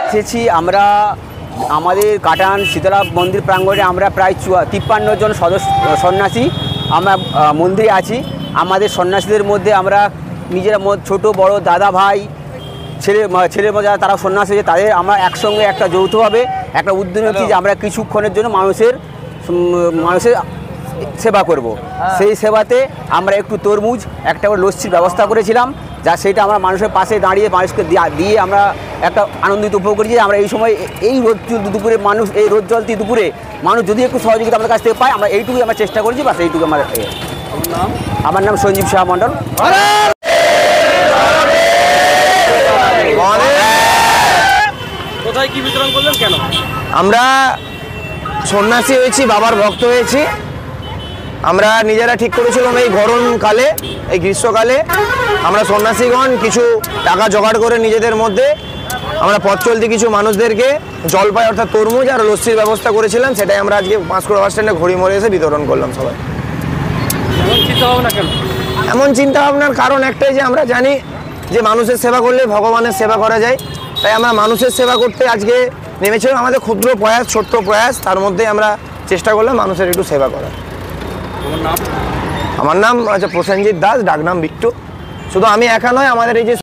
এসেছি আমরা আমাদের কাটান শীতলা মন্দির প্রাঙ্গণে আমরা প্রায় 53 জন সন্ন্যাসী আমরা মন্দিরে আছি। আমাদের সন্ন্যাসীদের মধ্যে আমরা নিজেরা ছোট বড় দাদা ভাই ছেলের মধ্যে তারা সন্ন্যাসী হয়েছে, তাদের আমরা একসঙ্গে একটা যৌথভাবে একটা উদ্যোগ নিচ্ছি যে আমরা কিছুক্ষণের জন্য মানুষের সেবা করব। সেই সেবাতে আমরা একটু তরমুজ একটা লস্যির ব্যবস্থা করেছিলাম, যা সেটা আমরা মানুষের পাশে দাঁড়িয়ে মানুষকে দিয়ে আমরা একটা আনন্দিত উপভোগ করেছি। আমরা এই সময় এই রোদ দুপুরে মানুষ এই রোদ জলতি দুপুরে মানুষ যদি একটু সহযোগিতা আমাদের কাছ থেকে পায়, আমরা এইটুকুই আমরা চেষ্টা করেছি। বাস এইটুকু আমার নাম সঞ্জীব শাহ মণ্ডল। কোথায় কি বিতরণ করলেন, কেন? আমরা সন্ন্যাসী হয়েছি, বাবার ভক্ত হয়েছি। আমরা নিজেরা ঠিক করেছিলাম এই গরমকালে, এই গ্রীষ্মকালে আমরা সন্ন্যাসীগণ কিছু টাকা জোগাড় করে নিজেদের মধ্যে আমরা পথ চলতি কিছু মানুষদেরকে জলপাই অর্থাৎ তরমুজ আর লস্যির ব্যবস্থা করেছিলাম। সেটাই আমরা আজকে পাঁশকুড়া বাস স্ট্যান্ডে ঘড়ি মোড়ে এসে বিতরণ করলাম সবাই। এমন চিন্তা ভাবনার কারণ একটাই যে আমরা জানি যে মানুষের সেবা করলে ভগবানের সেবা করা যায়, তাই আমরা মানুষের সেবা করতে আজকে নেমেছিলাম। আমাদের ক্ষুদ্র প্রয়াস, ছোট্ট প্রয়াস, তার মধ্যে আমরা চেষ্টা করলাম মানুষের একটু সেবা করার। আমার নাম প্রসেনজিৎ দাস, ডাকনাম বিট্টু। শুধু আমি একা নয়, আমাদের এই যে